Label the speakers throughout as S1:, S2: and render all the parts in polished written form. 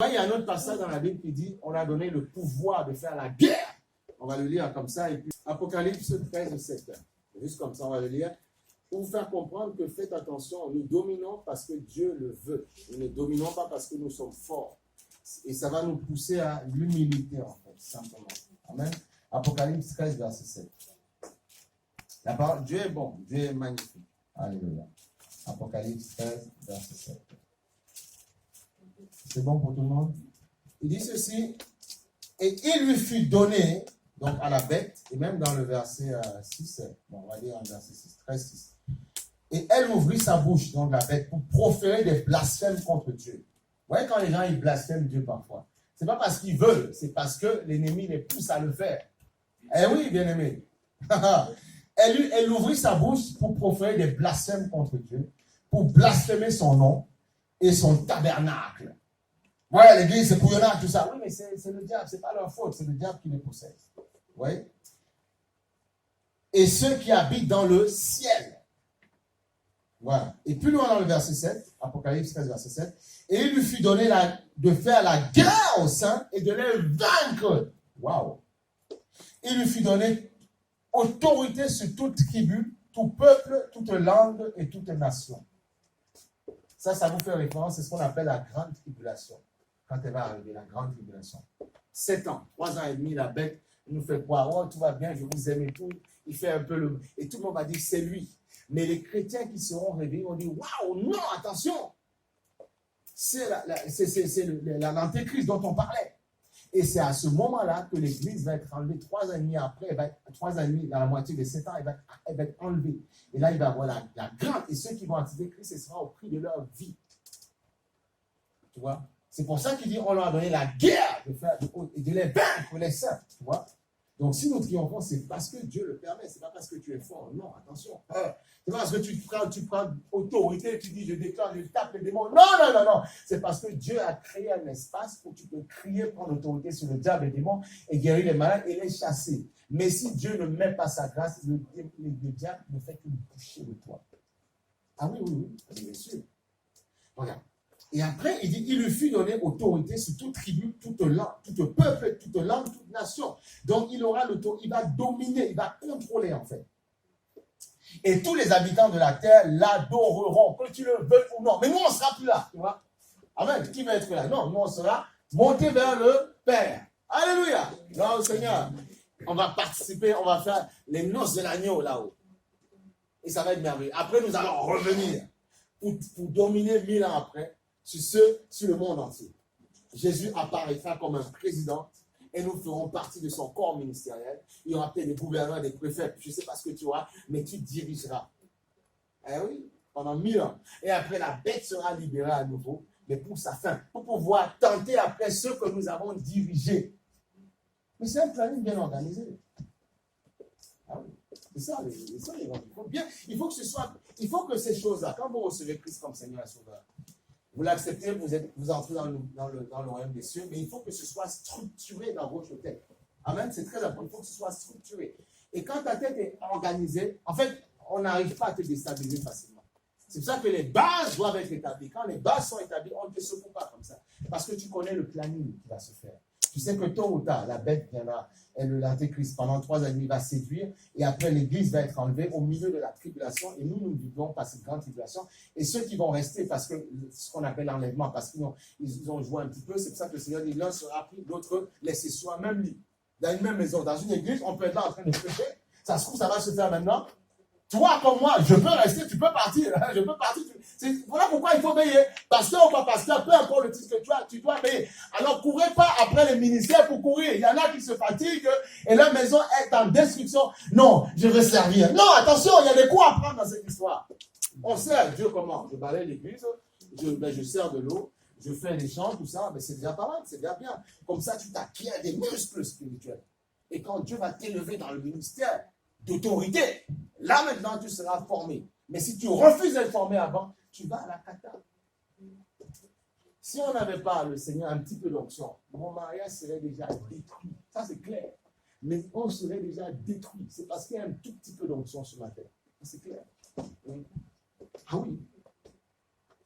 S1: Il y a un autre passage dans la Bible qui dit on a donné le pouvoir de faire la guerre. On va le lire comme ça. Et puis, Apocalypse 13, 7. Juste comme ça, on va le lire. Pour vous faire comprendre que faites attention, nous dominons parce que Dieu le veut. Nous ne dominons pas parce que nous sommes forts. Et ça va nous pousser à l'humilité, en fait, simplement. Amen. Apocalypse 13, verset 7. La parole, Dieu est bon, Dieu est magnifique. Alléluia. Apocalypse 13, verset 7. C'est bon pour tout le monde? Il dit ceci, et il lui fut donné, donc à la bête, et même dans le verset 6, bon, on va dire en verset 6, 13, 6. Et elle ouvrit sa bouche, donc la bête, pour proférer des blasphèmes contre Dieu. Vous voyez quand les gens ils blasphèment Dieu parfois, c'est pas parce qu'ils veulent, c'est parce que l'ennemi les pousse à le faire. Eh oui, bien-aimé. Elle ouvrit sa bouche pour proférer des blasphèmes contre Dieu, pour blasphémer son nom et son tabernacle. Ouais, l'église, c'est couillonnard, tout ça. Oui, mais c'est le diable, c'est pas leur faute, c'est le diable qui les possède. Vous voyez? Et ceux qui habitent dans le ciel. Voilà. Et plus loin dans le verset 7, Apocalypse 13, verset 7, et il lui fut donné de faire la guerre aux saints et de les vaincre. Waouh! Il lui fut donné autorité sur toute tribu, tout peuple, toute langue et toute nation. Ça vous fait référence, c'est ce qu'on appelle la grande tribulation. Quand elle va arriver, la grande tribulation. 7 ans, 3 ans et demi, la bête nous fait croire, oh, tout va bien, je vous aime et tout. Il fait un peu le... Et tout le monde va dire, c'est lui. Mais les chrétiens qui seront réveillés vont dire, waouh, non, attention. C'est l'antéchrist dont on parlait. Et c'est à ce moment-là que l'Église va être enlevée 3 ans et demi après, 3 ans et demi, dans la moitié des 7 ans, elle va être enlevée. Et là, il va avoir la grande. Et ceux qui vont activer Christ, ce sera au prix de leur vie. Tu vois? C'est pour ça qu'il dit, on leur a donné la guerre de les vaincre, les saints. Tu vois? Donc, si nous triomphons, c'est parce que Dieu le permet. C'est pas parce que tu es fort. Non, attention. C'est pas parce que tu prends autorité et tu dis, je déclare, je tape les démons. Non. C'est parce que Dieu a créé un espace où tu peux crier, prendre l'autorité sur le diable et les démons et guérir les malades et les chasser. Mais si Dieu ne met pas sa grâce, le diable ne fait que boucher de toi. Ah oui, bien sûr. Regarde. Et après, il dit, il lui fut donné autorité sur toute tribu, toute langue, tout peuple, toute langue, toute nation. Donc, il aura l'autorité, il va dominer, il va contrôler, en fait. Et tous les habitants de la terre l'adoreront, que tu le veuilles ou non. Mais nous, on ne sera plus là, tu vois. Amen. Qui va être là? Non, nous, on sera montés vers le Père. Alléluia. Non, Seigneur, on va participer, on va faire les noces de l'agneau là-haut. Et ça va être merveilleux. Après, nous allons revenir pour dominer 1000 ans après sur le monde entier. Jésus apparaîtra comme un président et nous ferons partie de son corps ministériel. Il y aura peut-être des gouverneurs, des préfets, je ne sais pas ce que tu auras, mais tu dirigeras. Eh oui, pendant 1000 ans. Et après, la bête sera libérée à nouveau, mais pour sa fin, pour pouvoir tenter après ceux que nous avons dirigés. Mais c'est un planning bien organisé. Ah oui, c'est ça, il faut que ces choses-là, quand vous recevez Christ comme Seigneur et Sauveur, vous l'acceptez, vous entrez dans le royaume des cieux, mais il faut que ce soit structuré dans votre tête. Amen, c'est très important, il faut que ce soit structuré. Et quand ta tête est organisée, en fait, on n'arrive pas à te déstabiliser facilement. C'est pour ça que les bases doivent être établies. Quand les bases sont établies, on ne te secoue pas comme ça. Parce que tu connais le planning qui va se faire. Tu sais que tôt ou tard, la bête viendra, et l'antéchrist, pendant 3 ans et demi, va séduire, et après l'église va être enlevée au milieu de la tribulation, et nous vivons par cette grande tribulation. Et ceux qui vont rester, parce que ce qu'on appelle l'enlèvement, parce qu'ils ont joué un petit peu, c'est pour ça que le Seigneur dit, l'un sera pris, l'autre laissé sur un même lit. Dans une même maison, dans une église, on peut être là en train de prêcher, ça se trouve, ça va se faire maintenant. Toi comme moi, je peux rester, tu peux partir, je peux partir. Voilà pourquoi il faut veiller. Pasteur ou pas pasteur, peu importe le titre que tu as, tu dois veiller. Alors, courez pas après les ministères pour courir. Il y en a qui se fatiguent et leur maison est en destruction. Non, je veux servir. Non, attention, il y a des coups à prendre dans cette histoire. On sert Dieu comment? Je balaye l'église, je sers de l'eau, je fais des chants, tout ça, mais c'est déjà pas mal, c'est déjà bien. Comme ça, tu t'acquiers des muscles spirituels. Et quand Dieu va t'élever dans le ministère d'autorité, là maintenant tu seras formé. Mais si tu refuses d'être formé avant, tu vas à la cata. Si on n'avait pas le Seigneur un petit peu d'onction, mon mariage serait déjà détruit. Ça c'est clair. Mais on serait déjà détruit. C'est parce qu'il y a un tout petit peu d'onction sur ma tête. C'est clair. Ah oui.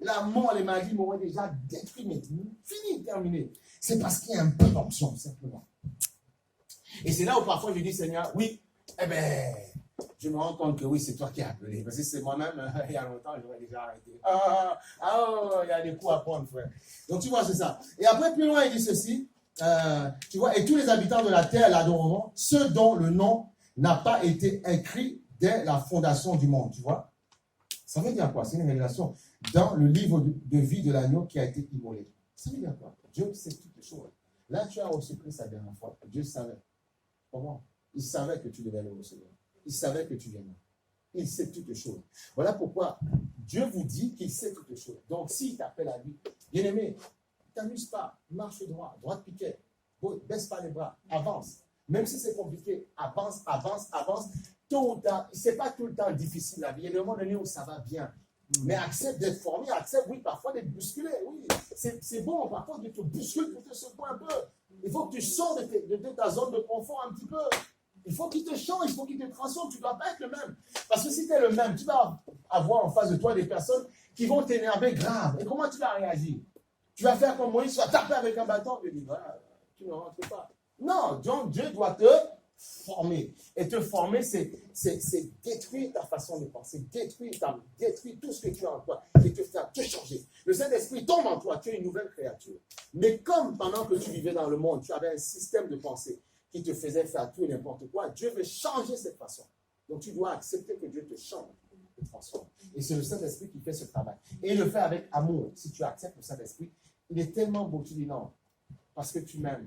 S1: la mort, les maladies m'auraient déjà détruit, mais fini, terminé. C'est parce qu'il y a un peu d'onction, simplement. Et c'est là où parfois je dis, Seigneur, oui, eh bien, je me rends compte que oui, c'est toi qui as appelé. Parce que c'est moi-même, il y a longtemps, j'aurais déjà arrêté. Il y a des coups à prendre, frère. Donc tu vois, c'est ça. Et après, plus loin, il dit ceci, tu vois, et tous les habitants de la terre l'adoreront, ceux dont le nom n'a pas été écrit dès la fondation du monde, tu vois. Ça veut dire quoi? C'est une révélation dans le livre de vie de l'agneau qui a été immolé. Ça veut dire quoi? Dieu sait toutes les choses. Là, tu as reçu Christ la dernière fois. Dieu savait. Comment? Il savait que tu devais le recevoir. Il savait que tu viendrais. Il sait toutes les choses. Voilà pourquoi Dieu vous dit qu'il sait toutes les choses. Donc, s'il t'appelle à lui, bien-aimé, ne t'amuse pas, marche droit, droite piquet, baisse pas les bras, avance. Même si c'est compliqué, avance, avance, avance. Tôt ou tard, ce n'est pas tout le temps difficile la vie. Il y a des moments donnés où ça va bien. Mais accepte d'être formé, accepte, oui, parfois d'être bousculé. Oui, c'est bon, parfois de te bousculer pour te secouer un peu. Il faut que tu sors de ta zone de confort un petit peu. Il faut qu'il te change, il faut qu'il te transforme. Tu ne dois pas être le même. Parce que si tu es le même, tu vas avoir en face de toi des personnes qui vont t'énerver grave. Et comment tu vas réagir? Tu vas faire comme Moïse, tu vas taper avec un bâton et dire, voilà, tu ne rentres pas. Non, donc Dieu doit te former. Et te former, c'est détruire ta façon de penser, détruire tout ce que tu as en toi et te faire te changer. Le Saint-Esprit tombe en toi, tu es une nouvelle créature. Mais comme pendant que tu vivais dans le monde, tu avais un système de pensée qui te faisait faire tout et n'importe quoi, Dieu veut changer cette façon. Donc tu dois accepter que Dieu te change, te transforme. Et c'est le Saint-Esprit qui fait ce travail. Et il le fait avec amour. Si tu acceptes le Saint-Esprit, il est tellement beau, tu dis non, parce que tu m'aimes,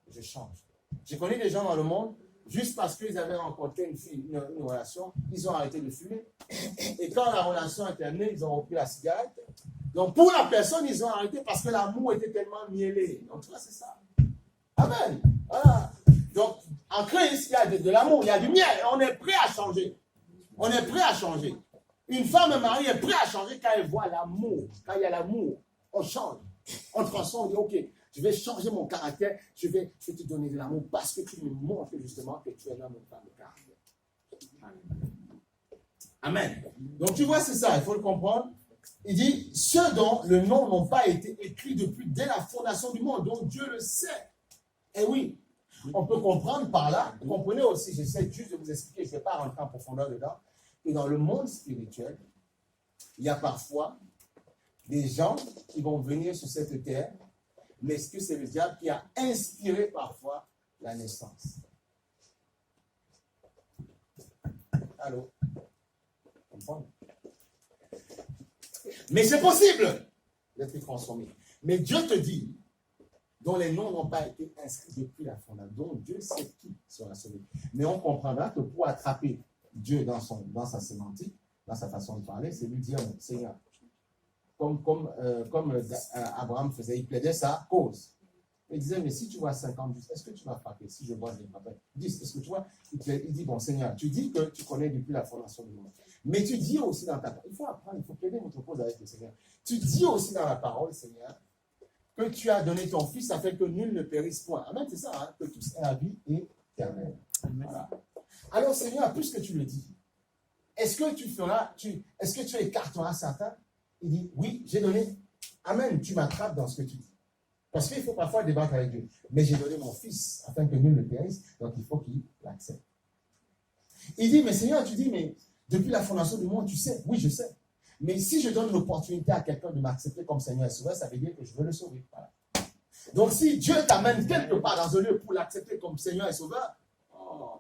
S1: je change. J'ai connu des gens dans le monde, juste parce qu'ils avaient rencontré une fille, une relation, ils ont arrêté de fumer. Et quand la relation est terminée, ils ont repris la cigarette. Donc pour la personne, ils ont arrêté parce que l'amour était tellement mielé. Donc tu vois, c'est ça. Amen. Voilà. Donc en Christ, il y a de l'amour, il y a du miel. On est prêt à changer. On est prêt à changer. Une femme mariée est prête à changer quand elle voit l'amour. Quand il y a l'amour, on change. On transforme, on dit, ok, je vais changer mon caractère, je vais te donner de l'amour parce que tu me montres justement que tu es l'homme et femme de caractère. Amen. Donc tu vois, c'est ça, il faut le comprendre. Il dit, ceux dont le nom n'ont pas été écrits depuis dès la fondation du monde, donc Dieu le sait. Et oui, on peut comprendre par là, vous comprenez aussi, j'essaie juste de vous expliquer, je ne vais pas rentrer en profondeur dedans, que dans le monde spirituel, il y a parfois des gens qui vont venir sur cette terre, mais est-ce que c'est le diable qui a inspiré parfois la naissance? Allô? Comprendre? Mais c'est possible d'être transformé. Mais Dieu te dit, dont les noms n'ont pas été inscrits depuis la fondation, donc Dieu sait qui sera sauvé. Mais on comprendra que pour attraper Dieu dans sa sémantique, dans sa façon de parler, c'est lui dire, Seigneur, comme Abraham faisait, il plaidait sa cause. Il disait, mais si tu vois 50, est-ce que tu vas frapper? Si je vois, je vais frapper. 10, est-ce que tu vois? Il dit, bon Seigneur, tu dis que tu connais depuis la fondation du monde. Mais tu dis aussi dans ta parole, il faut apprendre, il faut plaider votre cause avec le Seigneur. Tu dis aussi dans la parole, Seigneur, que tu as donné ton Fils afin que nul ne périsse point. Amen, c'est ça, hein, que tous aient la vie éternelle. Voilà. Alors Seigneur, puisque tu le dis, est-ce que est-ce que tu écarteras certains? Il dit, oui, j'ai donné. Amen, tu m'attrapes dans ce que tu dis. Parce qu'il faut parfois débattre avec Dieu. Mais j'ai donné mon Fils afin que nul ne périsse, donc il faut qu'il l'accepte. Il dit, mais Seigneur, tu dis, mais depuis la fondation du monde, tu sais. Oui, je sais. Mais si je donne l'opportunité à quelqu'un de m'accepter comme Seigneur et Sauveur, ça veut dire que je veux le sauver. Voilà. Donc si Dieu t'amène quelque part dans un lieu pour l'accepter comme Seigneur et Sauveur,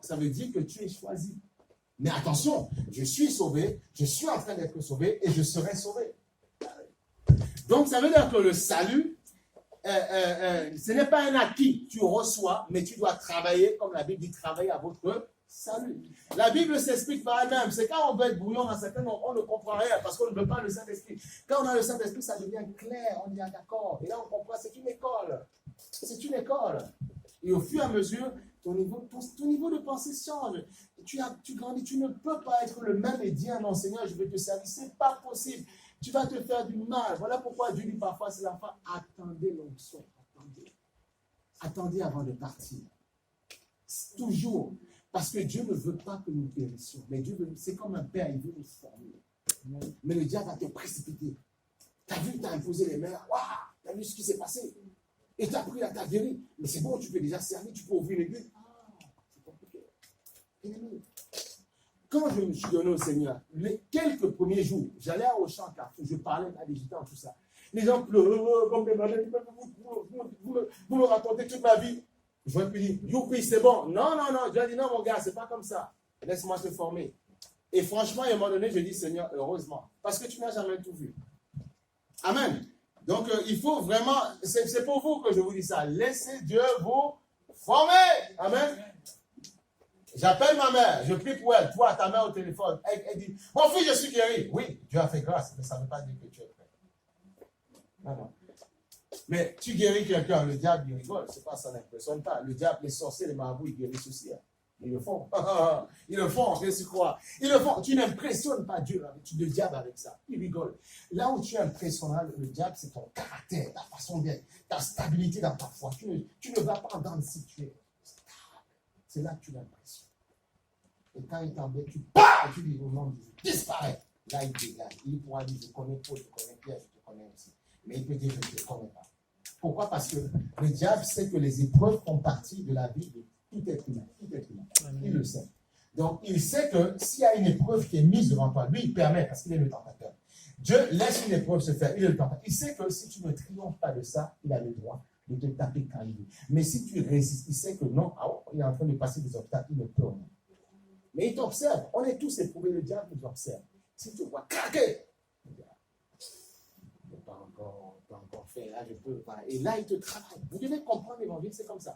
S1: ça veut dire que tu es choisi. Mais attention, je suis sauvé, je suis en train d'être sauvé et je serai sauvé. Donc ça veut dire que le salut, ce n'est pas un acquis, tu reçois, mais tu dois travailler, comme la Bible dit, travailler à votre salut. La Bible s'explique par elle-même. C'est quand on veut être brouillon dans certains moments, on ne comprend rien parce qu'on ne veut pas le Saint-Esprit. Quand on a le Saint-Esprit, ça devient clair, on dit ah, d'accord. Et là on comprend, c'est une école. C'est une école. Et au fur et à mesure, ton niveau de pensée change. Tu grandis, tu ne peux pas être le même et dire non Seigneur, je vais te servir. Ce n'est pas possible. Tu vas te faire du mal. Voilà pourquoi Dieu dit parfois à ses enfants, attendez l'onction. Attendez avant de partir. Toujours. Parce que Dieu ne veut pas que nous périssions. Mais Dieu veut, c'est comme un père, il veut nous former. Mais le diable va te précipiter. Tu as vu, tu as imposé les mains. Waouh, tu as vu ce qui s'est passé. Et tu as pris la ta guéri. Mais c'est bon, tu peux déjà servir, tu peux ouvrir l'église. Ah, c'est compliqué. Quand je me suis donné au Seigneur, les quelques premiers jours, j'allais au champ Carrefour, je parlais à des gitans, tout ça. Les gens pleuraient, comme des malades, vous me racontez toute ma vie. Je vais lui dire, youpi, c'est bon. Non, non, non. Je lui ai dit, non, mon gars, c'est pas comme ça. Laisse-moi te former. Et franchement, à un moment donné, je dis, Seigneur, heureusement, parce que tu n'as jamais tout vu. Amen. Donc, il faut vraiment, c'est pour vous que je vous dis ça. Laissez Dieu vous former. Amen. J'appelle ma mère, je prie pour elle, toi, ta mère au téléphone. Elle dit, mon fils, je suis guéri. Oui, Dieu a fait grâce, mais ça ne veut pas dire que tu es prêt. Non, non. Mais tu guéris quelqu'un, le diable, il rigole. C'est pas ça, n'impressionne pas. Le diable, les sorciers, les marabouts, ils guérissent aussi. Hein. Ils le font. Ils le font, qu'est-ce que tu crois? Ils le font. Tu n'impressionnes pas Dieu, le diable avec ça. Il rigole. Là où tu impressionnes le diable, c'est ton caractère, ta façon d'être, ta stabilité dans ta foi. Tu ne vas pas dans le situer. C'est là que tu l'impressionnes. Et quand il t'embête, tu pars, tu dis au nom de Jésus, disparaît. Là, il dégage. Il pourra dire, je connais Paul, je connais Pierre, je te connais aussi. Mais il peut dire, je ne te connais pas. Pourquoi? Parce que le diable sait que les épreuves font partie de la vie de tout être humain. Tout être humain. Il le sait. Donc, il sait que s'il y a une épreuve qui est mise devant toi, lui, il permet, parce qu'il est le tentateur. Dieu laisse une épreuve se faire, il est le tentateur. Il sait que si tu ne triomphes pas de ça, il a le droit de te taper quand il veut. Mais si tu résistes, il sait que non, il est en train de passer des obstacles, il ne peut rien. Mais il t'observe. On est tous éprouvés, le diable nous observe. Si tu vois craquer, je ne peux pas encore faire, là je peux pas. Et là il te travaille. Vous devez comprendre l'évangile, c'est comme ça.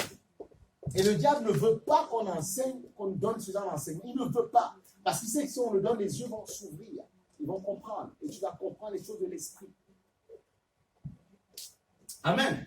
S1: Et le diable ne veut pas qu'on enseigne, qu'on donne ce genre d'enseignement. Il ne veut pas. Parce qu'il sait que si on le donne, les yeux vont s'ouvrir. Ils vont comprendre. Et tu vas comprendre les choses de l'esprit. Amen.